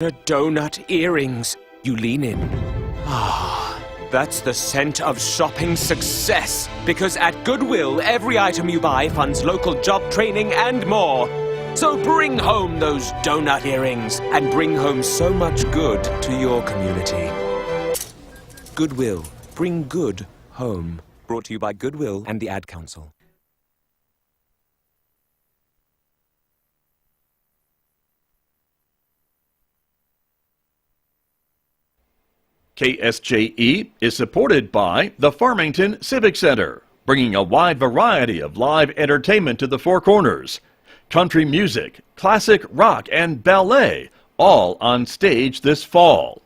The donut earrings. You lean in. Ah, that's the scent of shopping success. Because at Goodwill, every item you buy funds local job training and more. So bring home those donut earrings and bring home so much good to your community. Goodwill. Bring good home. Brought to you by Goodwill and the Ad Council. KSJE is supported by the Farmington Civic Center, bringing a wide variety of live entertainment to the Four Corners. Country music, classic rock, and ballet, all on stage this fall.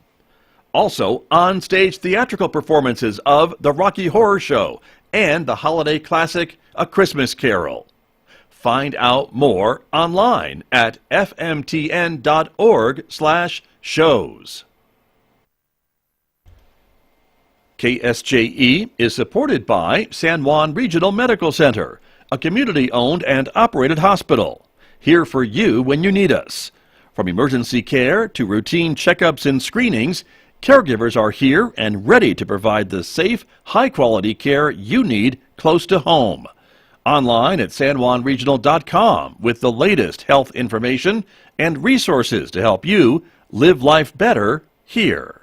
Also, on-stage theatrical performances of The Rocky Horror Show and the holiday classic A Christmas Carol. Find out more online at fmtn.org/shows. KSJE is supported by San Juan Regional Medical Center, a community-owned and operated hospital. Here for you when you need us. From emergency care to routine checkups and screenings, caregivers are here and ready to provide the safe, high-quality care you need close to home. Online at sanjuanregional.com with the latest health information and resources to help you live life better here.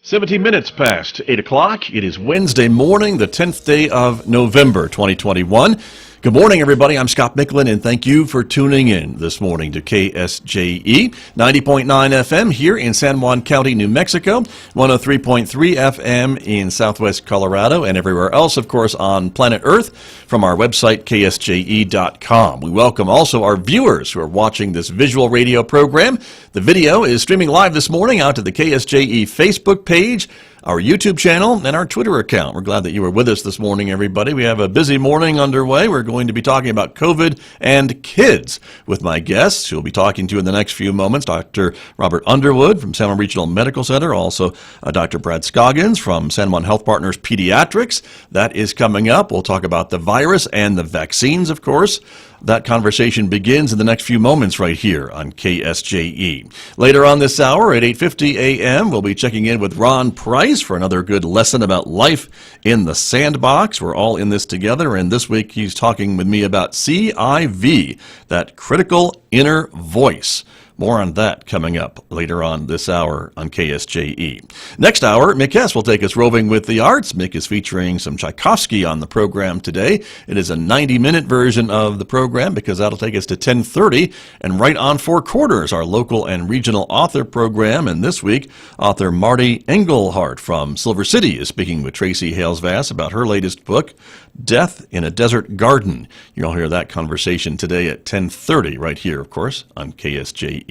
"17 minutes past 8 o'clock. It is Wednesday morning, the 10th day of November, 2021. Good morning, everybody. I'm Scott Michlin, and thank you for tuning in this morning to KSJE 90.9 FM here in San Juan County, New Mexico, 103.3 FM in Southwest Colorado, and everywhere else, of course, on planet Earth from our website, KSJE.com. We welcome also our viewers who are watching this visual radio program. The video is streaming live this morning out to the KSJE Facebook page, our YouTube channel, and our Twitter account. We're glad that you were with us this morning, everybody. We have a busy morning underway. We're going to be talking about COVID and kids with my guests, who will be talking to in the next few moments, Dr. Robert Underwood from San Juan Regional Medical Center, also Dr. Brad Scoggins from San Juan Health Partners Pediatrics. That is coming up. We'll talk about the virus and the vaccines, of course. That conversation begins in the next few moments right here on KSJE. Later on this hour at 8:50 a.m., we'll be checking in with Ron Price for another good lesson about life in the sandbox. We're all in this together, and this week he's talking with me about CIV, that critical inner voice. More on that coming up later on this hour on KSJE. Next hour, Mick Hess will take us roving with the arts. Mick is featuring some Tchaikovsky on the program today. It is a 90-minute version of the program because that'll take us to 10:30. And right on Four Quarters, our local and regional author program. And this week, author Marty Engelhardt from Silver City is speaking with Tracy Hales-Vass about her latest book, Death in a Desert Garden. You'll hear that conversation today at 10:30 right here, of course, on KSJE.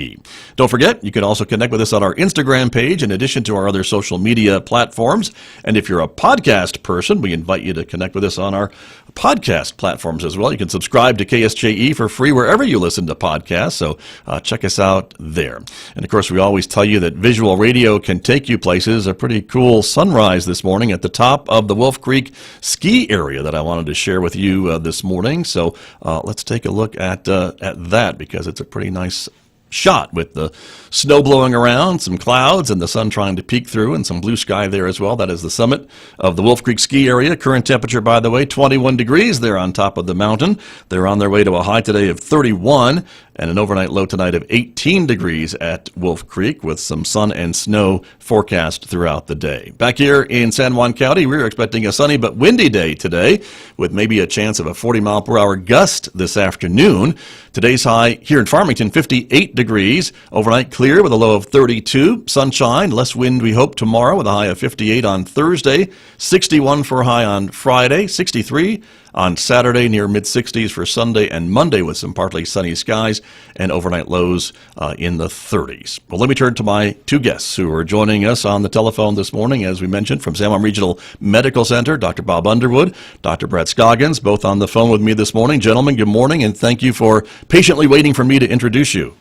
Don't forget, you can also connect with us on our Instagram page in addition to our other social media platforms. And if you're a podcast person, we invite you to connect with us on our podcast platforms as well. You can subscribe to KSJE for free wherever you listen to podcasts, so check us out there. And of course, we always tell you that visual radio can take you places. A pretty cool sunrise this morning at the top of the Wolf Creek ski area that I wanted to share with you this morning. So let's take a look at that because it's a pretty nice shot with the snow blowing around, some clouds, and the sun trying to peek through, and some blue sky there as well. That is the summit of the Wolf Creek ski area. Current temperature, by the way, 21 degrees there on top of the mountain. They're on their way to a high today of 31 and an overnight low tonight of 18 degrees at Wolf Creek, with some sun and snow forecast throughout the day. Back here in San Juan County, we're expecting a sunny but windy day today, with maybe a chance of a 40-mile-per-hour gust this afternoon. Today's high here in Farmington, 58 degrees. Overnight clear with a low of 32. Sunshine, less wind we hope tomorrow, with a high of 58 on Thursday. 61 for a high on Friday. 63 on Saturday, near mid-60s for Sunday and Monday, with some partly sunny skies and overnight lows in the 30s. Well, let me turn to my two guests who are joining us on the telephone this morning, as we mentioned, from San Juan Regional Medical Center, Dr. Bob Underwood, Dr. Brett Scoggins, both on the phone with me this morning. Gentlemen, good morning, and thank you for patiently waiting for me to introduce you.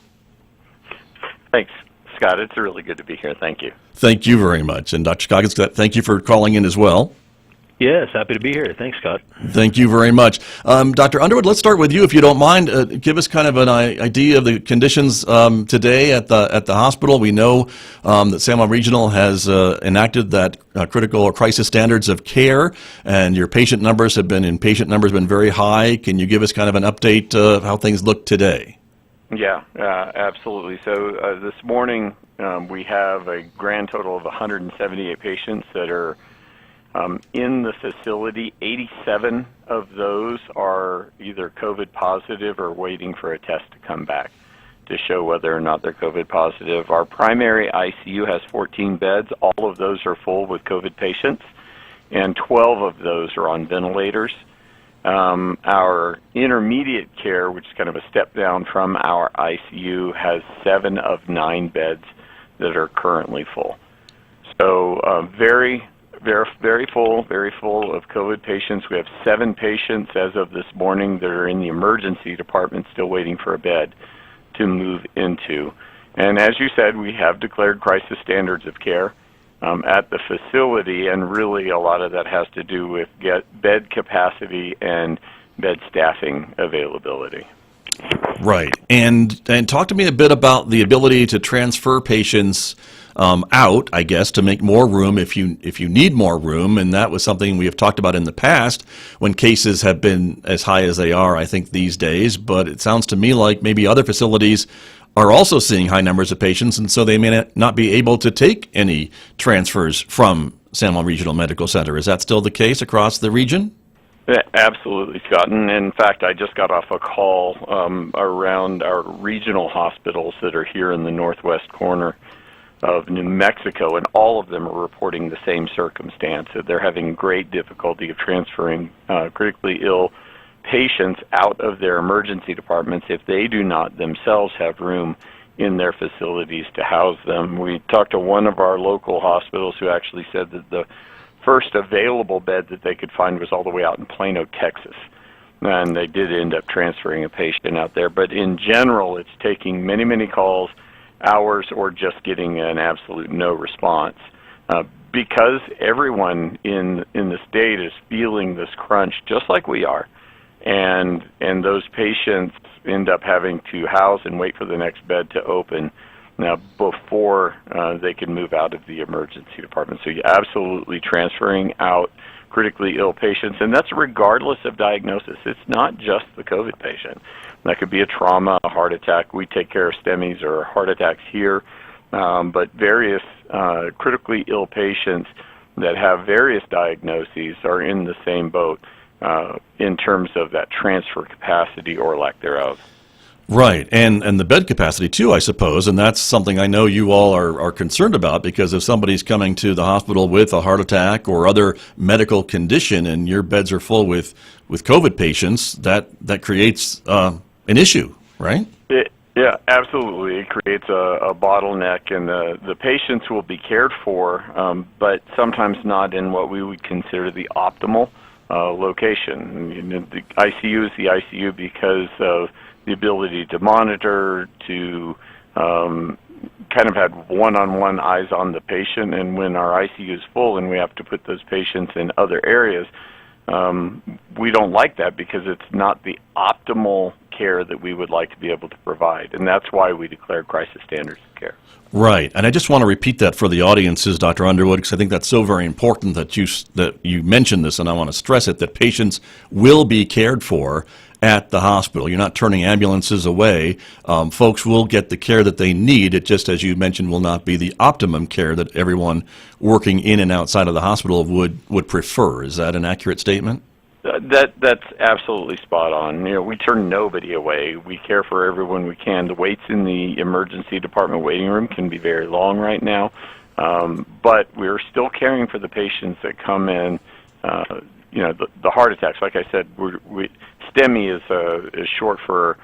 Thanks, Scott. It's really good to be here. Thank you. Thank you very much. And Dr. Scoggins, thank you for calling in as well. Yes, happy to be here. Thanks, Scott. Thank you very much. Dr. Underwood, let's start with you, if you don't mind. Give us kind of an idea of the conditions today at the hospital. We know that San Juan Regional has enacted that critical or crisis standards of care, and your patient numbers have been very high. Can you give us kind of an update of how things look today? Yeah, absolutely. So this morning we have a grand total of 178 patients that are in the facility. 87 of those are either COVID positive or waiting for a test to come back to show whether or not they're COVID positive. Our primary ICU has 14 beds. All of those are full with COVID patients, and 12 of those are on ventilators. Our intermediate care, which is kind of a step down from our ICU, has 7 of 9 beds that are currently full. So very full of COVID patients. We have 7 patients as of this morning that are in the emergency department still waiting for a bed to move into. And as you said, we have declared crisis standards of care at the facility, and really a lot of that has to do with bed capacity and bed staffing availability. Right. And talk to me a bit about the ability to transfer patients out, I guess, to make more room if you need more room. And that was something we have talked about in the past when cases have been as high as they are, I think, these days. But it sounds to me like maybe other facilities are also seeing high numbers of patients, and so they may not be able to take any transfers from San Juan Regional Medical Center. Is that still the case across the region? Yeah, absolutely, Scott. And in fact, I just got off a call around our regional hospitals that are here in the northwest corner of New Mexico, and all of them are reporting the same circumstance, that they're having great difficulty of transferring critically ill patients out of their emergency departments if they do not themselves have room in their facilities to house them. We talked to one of our local hospitals who actually said that the first available bed that they could find was all the way out in Plano, Texas. And they did end up transferring a patient out there. But in general, it's taking many, many calls, hours, or just getting an absolute no response. Because everyone in the state is feeling this crunch just like we are. And those patients end up having to house and wait for the next bed to open now before they can move out of the emergency department. So you're absolutely transferring out critically ill patients, and that's regardless of diagnosis. It's not just the COVID patient. That could be a trauma, a heart attack. We take care of STEMIs or heart attacks here, but various critically ill patients that have various diagnoses are in the same boat in terms of that transfer capacity or lack thereof. Right, and the bed capacity too, I suppose, and that's something I know you all are concerned about, because if somebody's coming to the hospital with a heart attack or other medical condition and your beds are full with COVID patients, that creates an issue, right? Yeah, absolutely. It creates a bottleneck, and the patients will be cared for, but sometimes not in what we would consider the optimal location. You know, the ICU is the ICU because of the ability to monitor, to kind of have one-on-one eyes on the patient. And when our ICU is full and we have to put those patients in other areas, we don't like that because it's not the optimal care that we would like to be able to provide, and that's why we declared crisis standards of care. Right, and I just want to repeat that for the audiences, Dr. Underwood, because I think that's so very important that you mentioned this, and I want to stress it, that patients will be cared for at the hospital. You're not turning ambulances away. Folks will get the care that they need. It just, as you mentioned, will not be the optimum care that everyone working in and outside of the hospital would prefer. Is that an accurate statement? That's absolutely spot on. We turn nobody away. We care for everyone we can. The waits in the emergency department waiting room can be very long right now, but we're still caring for the patients that come in. The heart attacks. Like I said, STEMI is short for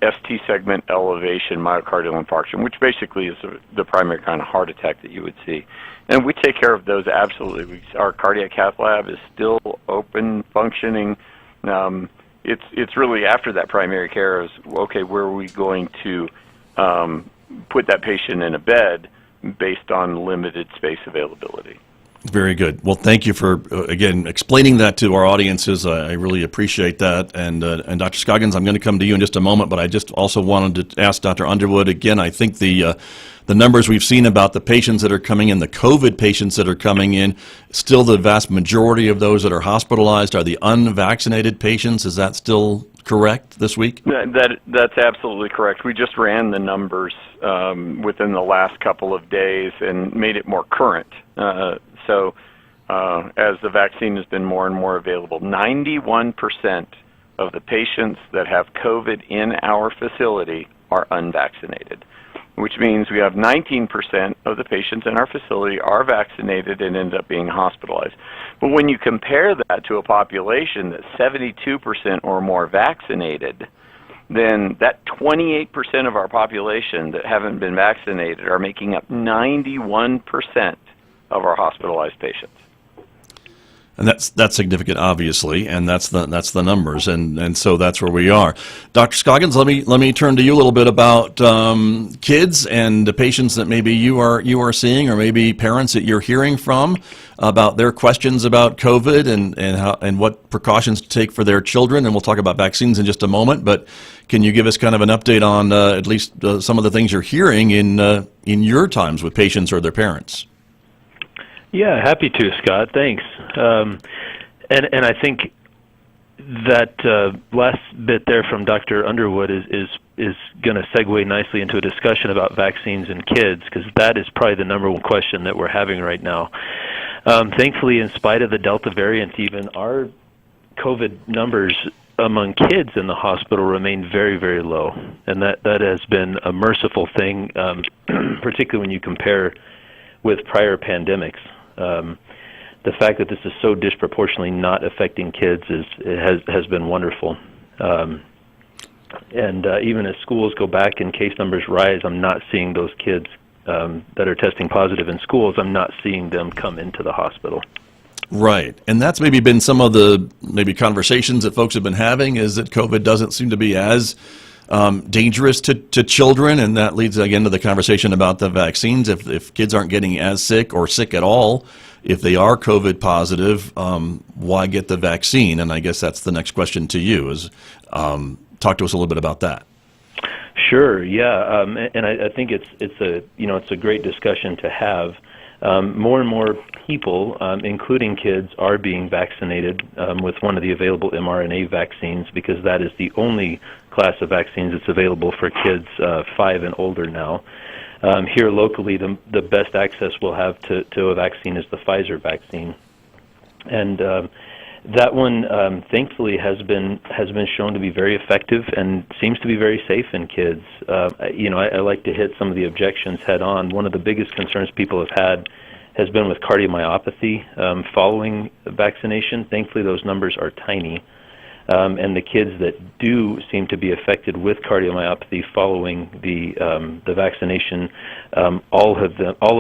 ST segment elevation myocardial infarction, which basically is the primary kind of heart attack that you would see. And we take care of those absolutely. Our cardiac cath lab is still open, functioning. It's really after that primary care is, okay, where are we going to put that patient in a bed based on limited space availability? Very good. Well, thank you for, again, explaining that to our audiences. I really appreciate that. And Dr. Scoggins, I'm going to come to you in just a moment, but I just also wanted to ask Dr. Underwood, again, I think the numbers we've seen about the patients that are coming in, the COVID patients that are coming in, still the vast majority of those that are hospitalized are the unvaccinated patients. Is that still correct this week? That's absolutely correct. We just ran the numbers within the last couple of days and made it more current. So as the vaccine has been more and more available, 91% of the patients that have COVID in our facility are unvaccinated, which means we have 19% of the patients in our facility are vaccinated and end up being hospitalized. But when you compare that to a population that's 72% or more vaccinated, then that 28% of our population that haven't been vaccinated are making up 91% of our hospitalized patients. And that's significant, obviously, and that's the numbers, and so that's where we are. Dr. Scoggins, let me turn to you a little bit about kids and the patients that maybe you are seeing, or maybe parents that you're hearing from about their questions about COVID and what precautions to take for their children. And we'll talk about vaccines in just a moment. But can you give us kind of an update on at least some of the things you're hearing in your times with patients or their parents? Yeah, happy to, Scott. Thanks. And I think that last bit there from Dr. Underwood is going to segue nicely into a discussion about vaccines and kids, because that is probably the number one question that we're having right now. Thankfully, in spite of the Delta variant, even our COVID numbers among kids in the hospital remain very, very low, and that has been a merciful thing, particularly when you compare with prior pandemics. The fact that this is so disproportionately not affecting kids has been wonderful. And even as schools go back and case numbers rise, I'm not seeing those kids that are testing positive in schools, I'm not seeing them come into the hospital. Right. And that's maybe been some of the conversations that folks have been having, is that COVID doesn't seem to be as dangerous to children, and that leads again to the conversation about the vaccines. If kids aren't getting as sick or sick at all, if they are COVID positive, why get the vaccine? And I guess that's the next question to you, is talk to us a little bit about that. Sure. Yeah. And I think it's a great discussion to have. More and more people, including kids, are being vaccinated with one of the available mRNA vaccines, because that is the only class of vaccines that's available for kids 5 and older now. Here locally, the best access we'll have to a vaccine is the Pfizer vaccine, and that one, thankfully, has been shown to be very effective and seems to be very safe in kids. I like to hit some of the objections head on. One of the biggest concerns people have had has been with cardiomyopathy following vaccination. Thankfully, those numbers are tiny, and the kids that do seem to be affected with cardiomyopathy following the vaccination, all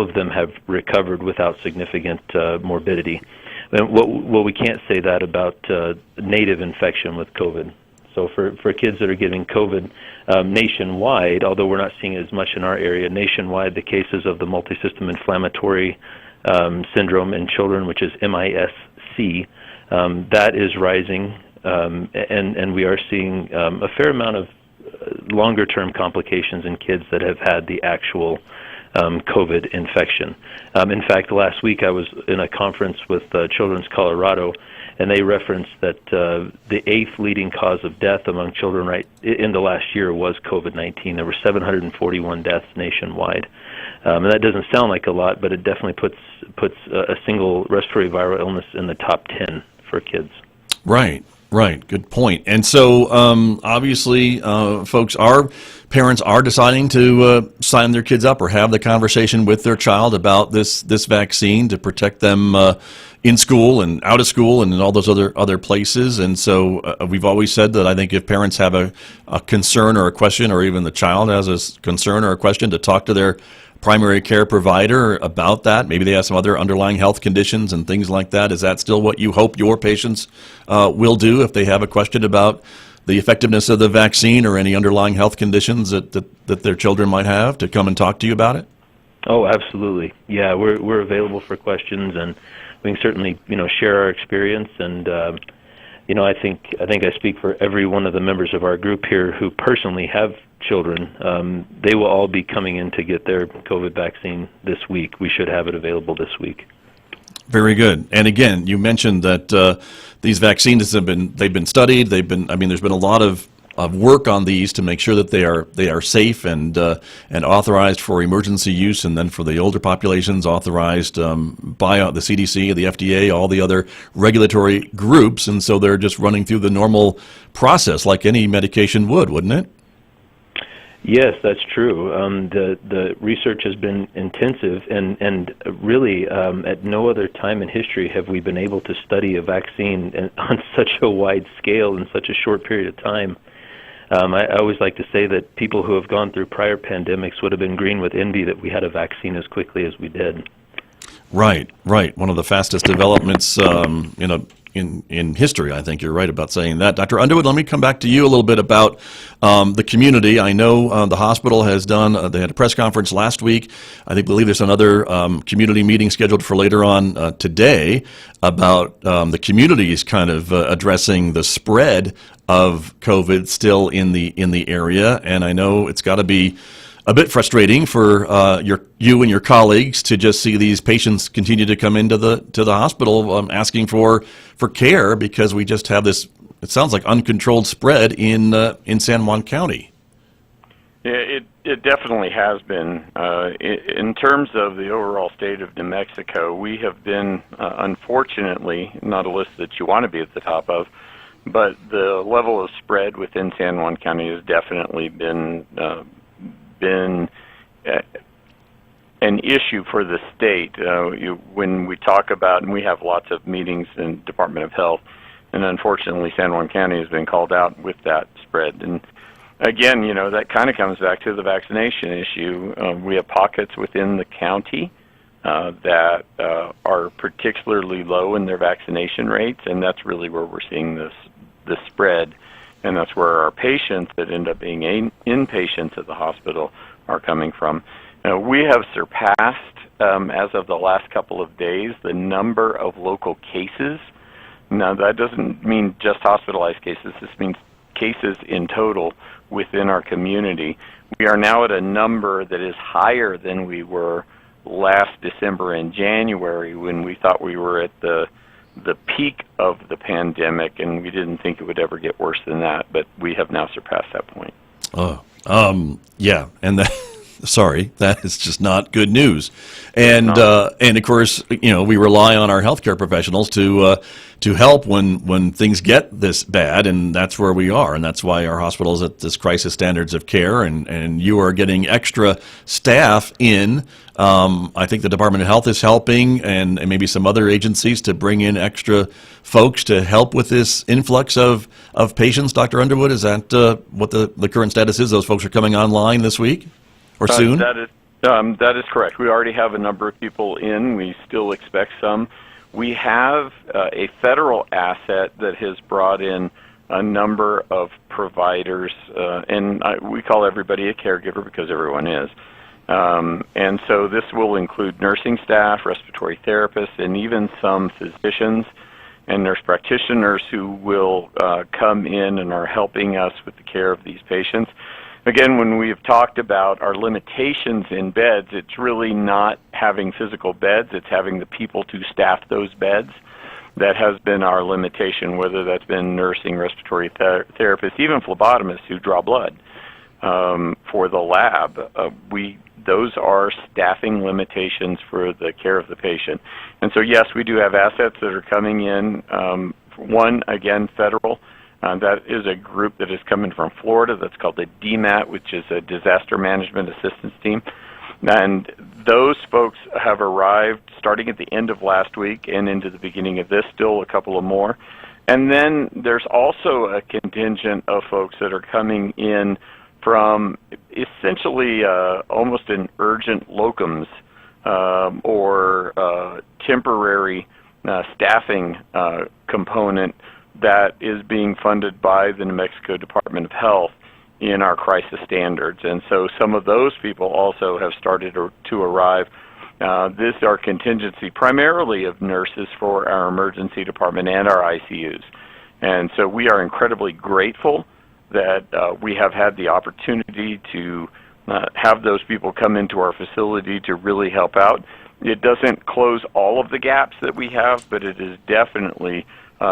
of them have recovered without significant morbidity. Well, we can't say that about native infection with COVID. So for kids that are getting COVID nationwide, although we're not seeing it as much in our area, nationwide, the cases of the multisystem inflammatory syndrome in children, which is MISC, That is rising, and we are seeing a fair amount of longer-term complications in kids that have had the actual COVID infection. In fact, last week I was in a conference with Children's Colorado, and they referenced that the 8th leading cause of death among children right in the last year was COVID-19. There were 741 deaths nationwide. And that doesn't sound like a lot, but it definitely puts a single respiratory viral illness in the top 10 for kids. Right. Good point. And so, obviously, parents are deciding to sign their kids up or have the conversation with their child about this vaccine to protect them in school and out of school and in all those other places. And so we've always said that I think if parents have a concern or a question, or even the child has a concern or a question, to talk to their primary care provider about that. Maybe they have some other underlying health conditions and things like that. Is that still what you hope your patients will do if they have a question about the effectiveness of the vaccine or any underlying health conditions that their children might have, to come and talk to you about it? Oh, absolutely. Yeah, we're available for questions, and we can certainly share our experience. And I think I speak for every one of the members of our group here who personally have children. They will all be coming in to get their COVID vaccine this week. We should have it available this week. Very good. And again, you mentioned that these vaccines they've been studied. There's been a lot of work on these to make sure that they are safe and authorized for emergency use, and then for the older populations authorized by the CDC, the FDA, all the other regulatory groups. And so they're just running through the normal process like any medication would, wouldn't it? Yes, that's true. The research has been intensive, and really at no other time in history have we been able to study a vaccine on such a wide scale in such a short period of time. I always like to say that people who have gone through prior pandemics would have been green with envy that we had a vaccine as quickly as we did. Right. One of the fastest developments in history. I think you're right about saying that. Dr. Underwood, let me come back to you a little bit about the community. I know the hospital has done, they had a press conference last week. I believe there's another community meeting scheduled for later on today about the communities kind of addressing the spread of COVID still in the area. And I know it's got to be a bit frustrating for you and your colleagues to just see these patients continue to come into the hospital asking for care, because we just have this, it sounds like, uncontrolled spread in San Juan County. Yeah, it definitely has been. In terms of the overall state of New Mexico, we have been, unfortunately, not a list that you want to be at the top of, but the level of spread within San Juan County has definitely been an issue for the state. When we talk about, and we have lots of meetings in Department of Health, and unfortunately San Juan County has been called out with that spread. And again, that kind of comes back to the vaccination issue. We have pockets within the county that are particularly low in their vaccination rates, and that's really where we're seeing this spread. And that's where our patients that end up being inpatients at the hospital are coming from. We have surpassed, as of the last couple of days, the number of local cases. Now, that doesn't mean just hospitalized cases. This means cases in total within our community. We are now at a number that is higher than we were last December and January, when we thought we were at the peak of the pandemic, and we didn't think it would ever get worse than that, but we have now surpassed that point. Yeah, and sorry, that is just not good news. And of course, we rely on our healthcare professionals to help when things get this bad, and that's where we are, and that's why our hospital is at this crisis standards of care, and you are getting extra staff in. I think the Department of Health is helping, and maybe some other agencies, to bring in extra folks to help with this influx of patients. Dr. Underwood, is that what the current status is? Those folks are coming online this week or soon? That is correct. We already have a number of people in. We still expect some. We have a federal asset that has brought in a number of providers, and we call everybody a caregiver because everyone is. And so this will include nursing staff, respiratory therapists, and even some physicians. and nurse practitioners who will come in and are helping us with the care of these patients. Again, when we've talked about our limitations in beds, it's really not having physical beds, it's having the people to staff those beds. That has been our limitation, whether that's been nursing, respiratory therapists, even phlebotomists who draw blood for the lab. Those are staffing limitations for the care of the patient. And so, yes, we do have assets that are coming in. One, again, federal. That is a group that is coming from Florida that's called the DMAT, which is a Disaster Management Assistance Team. And those folks have arrived starting at the end of last week and into the beginning of this, still a couple of more. And then there's also a contingent of folks that are coming in from essentially almost an urgent locums or temporary staffing component that is being funded by the New Mexico Department of Health in our crisis standards. And so some of those people also have started to arrive. This is our contingency primarily of nurses for our emergency department and our ICUs. And so we are incredibly grateful that we have had the opportunity to have those people come into our facility to really help out. It doesn't close all of the gaps that we have, but it has definitely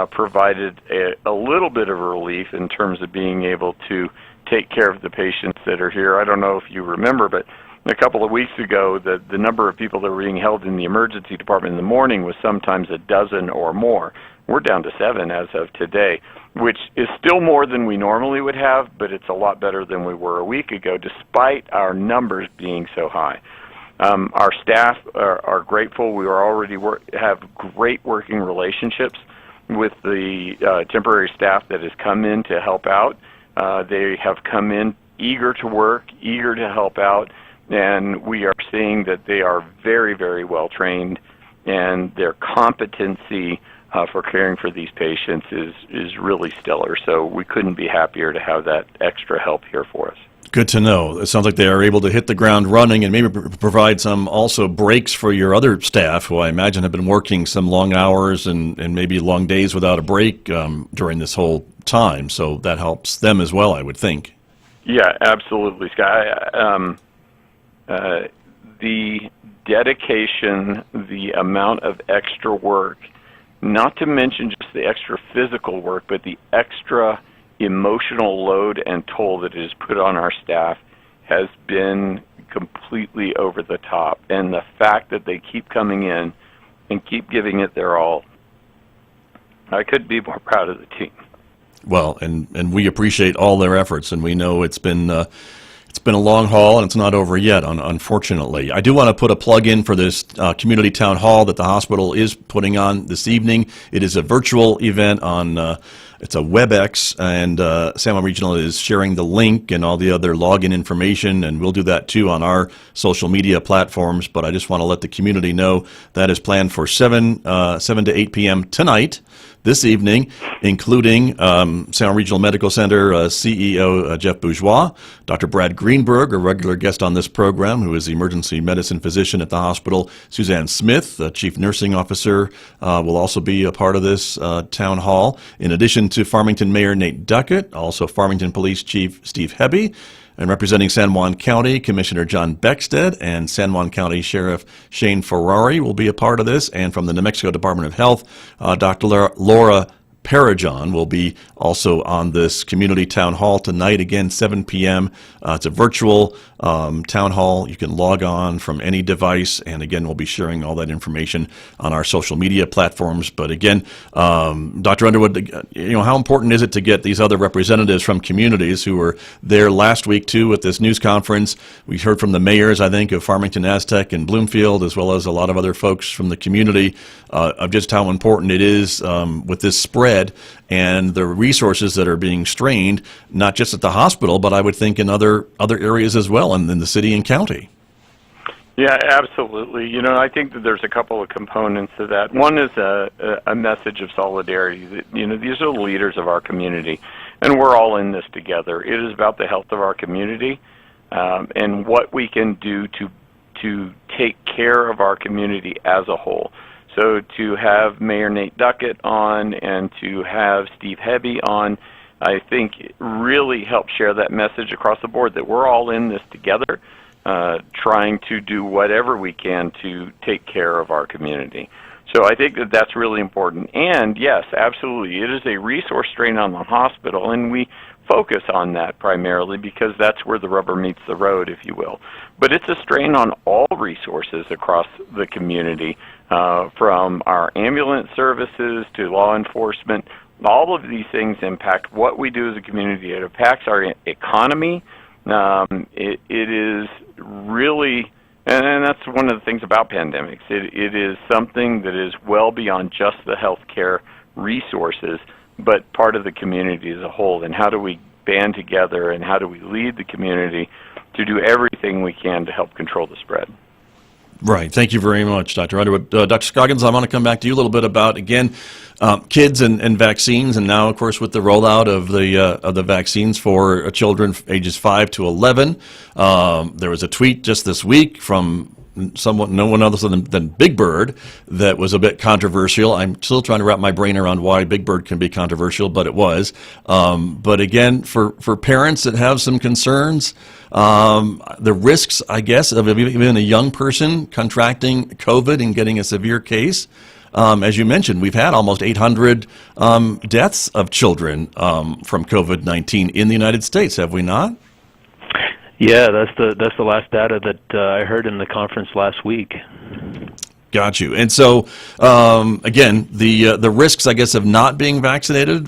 provided a little bit of relief in terms of being able to take care of the patients that are here. I don't know if you remember, but a couple of weeks ago, the number of people that were being held in the emergency department in the morning was sometimes a dozen or more. We're down to 7 as of today, which is still more than we normally would have, but it's a lot better than we were a week ago, despite our numbers being so high. Our staff are grateful. We are already have great working relationships with the temporary staff that has come in to help out. They have come in eager to work, eager to help out, and we are seeing that they are very, very well trained, and their competency for caring for these patients is really stellar. So we couldn't be happier to have that extra help here for us. Good to know. It sounds like they are able to hit the ground running and maybe provide some also breaks for your other staff, who I imagine have been working some long hours and maybe long days without a break during this whole time. So that helps them as well, I would think. Yeah, absolutely, Scott. The dedication, the amount of extra work, not to mention just the extra physical work, but the extra emotional load and toll that is put on our staff has been completely over the top. And the fact that they keep coming in and keep giving it their all, I couldn't be more proud of the team. Well, and we appreciate all their efforts, and we know it's been a long haul, and it's not over yet, unfortunately. I do want to put a plug in for this community town hall that the hospital is putting on this evening. It is a virtual event on it's a WebEx, and San Juan Regional is sharing the link and all the other login information, and we'll do that too on our social media platforms. But I just want to let the community know that is planned for 7 to 8 p.m. tonight, this evening, including San Juan Regional Medical Center CEO Jeff Bourgeois, Dr. Brad Greenberg, a regular guest on this program, who is the emergency medicine physician at the hospital, Suzanne Smith, the chief nursing officer, will also be a part of this town hall, in addition to Farmington Mayor Nate Duckett, also Farmington Police Chief Steve Hebe, and representing San Juan County, Commissioner John Beckstead and San Juan County Sheriff Shane Ferrari will be a part of this. And from the New Mexico Department of Health, Dr. Laura Parajon will be also on this community town hall tonight, again, 7 p.m. It's a virtual town hall. You can log on from any device, and again, we'll be sharing all that information on our social media platforms. But again, Dr. Underwood, how important is it to get these other representatives from communities who were there last week, too, at this news conference? We heard from the mayors, I think, of Farmington, Aztec, and Bloomfield, as well as a lot of other folks from the community, of just how important it is with this spread and the resources that are being strained, not just at the hospital, but I would think in other areas as well, and in the city and county. Yeah, absolutely. I think that there's a couple of components to that. One is a message of solidarity. That, these are the leaders of our community, and we're all in this together. It is about the health of our community and what we can do to take care of our community as a whole. So to have Mayor Nate Duckett on and to have Steve Hebby on, I think it really helps share that message across the board that we're all in this together, trying to do whatever we can to take care of our community. So I think that that's really important. And yes, absolutely, it is a resource strain on the hospital, and we focus on that primarily because that's where the rubber meets the road, if you will. But it's a strain on all resources across the community, from our ambulance services to law enforcement. All of these things impact what we do as a community. It impacts our economy. It is really, and that's one of the things about pandemics. It is something that is well beyond just the healthcare resources, but part of the community as a whole. And how do we band together, and how do we lead the community to do everything we can to help control the spread? Right. Thank you very much, Dr. Underwood. Dr. Scoggins, I want to come back to you a little bit about, again, kids and vaccines, and now, of course, with the rollout of the vaccines for children ages 5 to 11. There was a tweet just this week from no one other than Big Bird that was a bit controversial. I'm still trying to wrap my brain around why Big Bird can be controversial, but it was. But again, for parents that have some concerns, the risks, I guess, of even a young person contracting COVID and getting a severe case. As you mentioned, we've had almost 800 deaths of children from COVID-19 in the United States, have we not? Yeah, that's the last data that I heard in the conference last week. Got you. And so, again, the risks, I guess, of not being vaccinated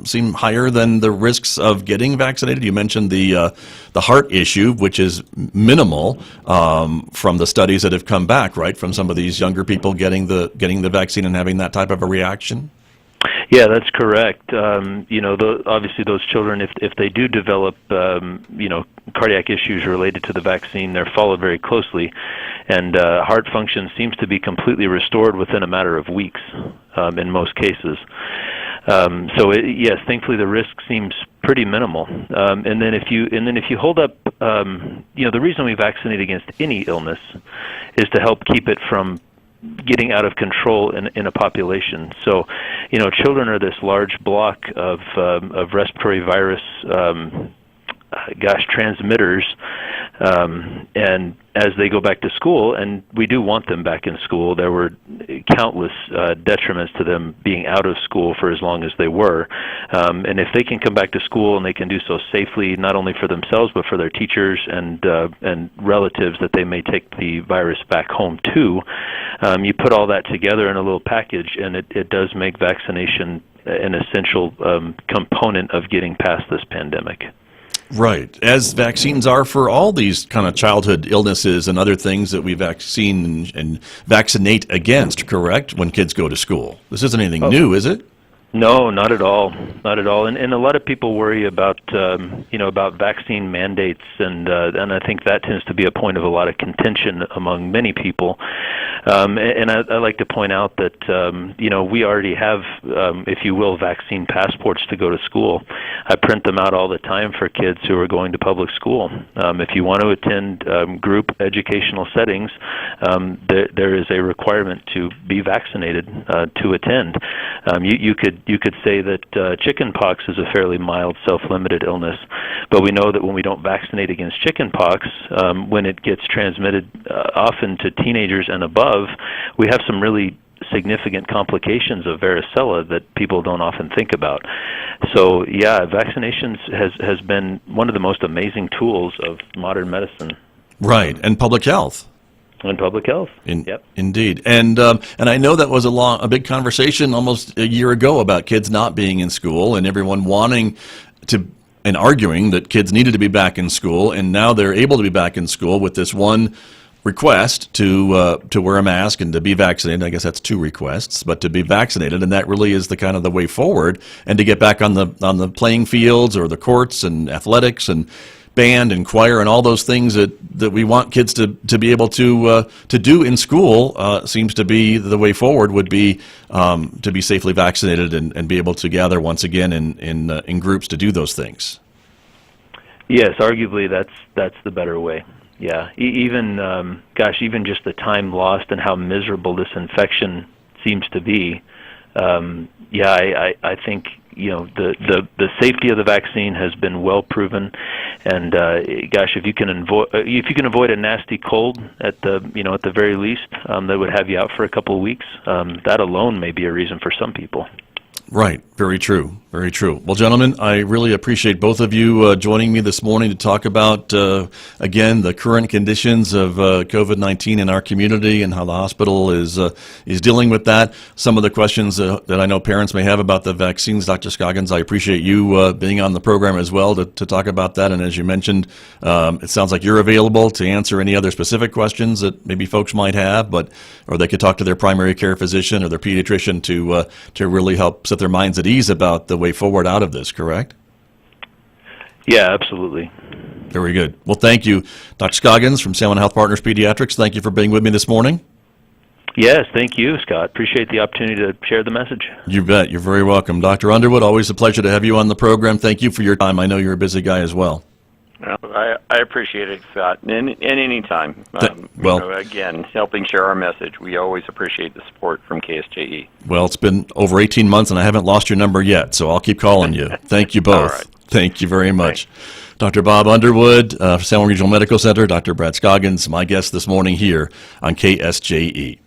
seem higher than the risks of getting vaccinated. You mentioned the heart issue, which is minimal from the studies that have come back, right, from some of these younger people getting the vaccine and having that type of a reaction. Yeah, that's correct. Obviously those children, if they do develop, cardiac issues related to the vaccine, they're followed very closely, and heart function seems to be completely restored within a matter of weeks in most cases. Yes, thankfully the risk seems pretty minimal. And then if you hold up, the reason we vaccinate against any illness is to help keep it from getting out of control in a population. So, children are this large block of respiratory virus, transmitters, and as they go back to school, and we do want them back in school, there were countless detriments to them being out of school for as long as they were. And if they can come back to school and they can do so safely, not only for themselves but for their teachers and relatives that they may take the virus back home to, you put all that together in a little package, and it does make vaccination an essential component of getting past this pandemic. Right, as vaccines are for all these kind of childhood illnesses and other things that we vaccine and vaccinate against, correct, when kids go to school. This isn't anything new, is it? No, not at all. Not at all. And a lot of people worry about about vaccine mandates, and I think that tends to be a point of a lot of contention among many people. And I like to point out that we already have, if you will, vaccine passports to go to school. I print them out all the time for kids who are going to public school. If you want to attend group educational settings, there is a requirement to be vaccinated to attend. You could say that chickenpox is a fairly mild, self-limited illness, but we know that when we don't vaccinate against chickenpox, when it gets transmitted often to teenagers and above, we have some really significant complications of varicella that people don't often think about. So, yeah, vaccinations has been one of the most amazing tools of modern medicine. Right, and public health. And public health. Yep. Indeed. And I know that was a big conversation almost a year ago about kids not being in school and everyone wanting to and arguing that kids needed to be back in school, and now they're able to be back in school with this one request to wear a mask and to be vaccinated. I guess that's two requests, but to be vaccinated, and that really is the kind of the way forward, and to get back on the playing fields or the courts and athletics and band and choir and all those things that we want kids to be able to do in school seems to be the way forward would be to be safely vaccinated and be able to gather once again in groups to do those things. Yes, arguably that's the better way. Yeah, even just the time lost and how miserable this infection seems to be, I think the safety of the vaccine has been well proven, and gosh, if you can avoid a nasty cold at the very least, that would have you out for a couple of weeks. That alone may be a reason for some people. Right. Very true. Very true. Well, gentlemen, I really appreciate both of you joining me this morning to talk about, again, the current conditions of COVID-19 in our community and how the hospital is dealing with that. Some of the questions that I know parents may have about the vaccines. Dr. Scoggins, I appreciate you being on the program as well to talk about that. And as you mentioned, it sounds like you're available to answer any other specific questions that maybe folks might have, or they could talk to their primary care physician or their pediatrician to really help set their minds at ease about the way forward out of this, correct? Yeah, absolutely. Very good. Well, thank you. Dr. Scoggins from San Juan Health Partners Pediatrics, thank you for being with me this morning. Yes, thank you, Scott. Appreciate the opportunity to share the message. You bet. You're very welcome. Dr. Underwood, always a pleasure to have you on the program. Thank you for your time. I know you're a busy guy as well. Well, I appreciate it, Scott, and any time. Again, helping share our message. We always appreciate the support from KSJE. Well, it's been over 18 months, and I haven't lost your number yet, so I'll keep calling you. Thank you both. All right. Thank you very much. Thanks. Dr. Bob Underwood, San Juan Regional Medical Center, Dr. Brad Scoggins, my guest this morning here on KSJE.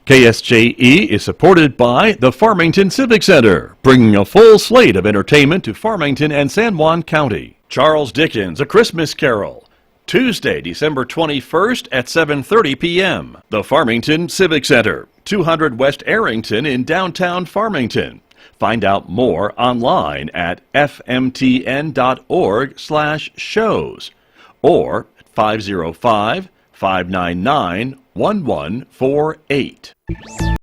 KSJE is supported by the Farmington Civic Center, bringing a full slate of entertainment to Farmington and San Juan County. Charles Dickens, A Christmas Carol, Tuesday, December 21st at 7:30 p.m. The Farmington Civic Center, 200 West Arrington in downtown Farmington. Find out more online at fmtn.org/shows or at 505-599-1148.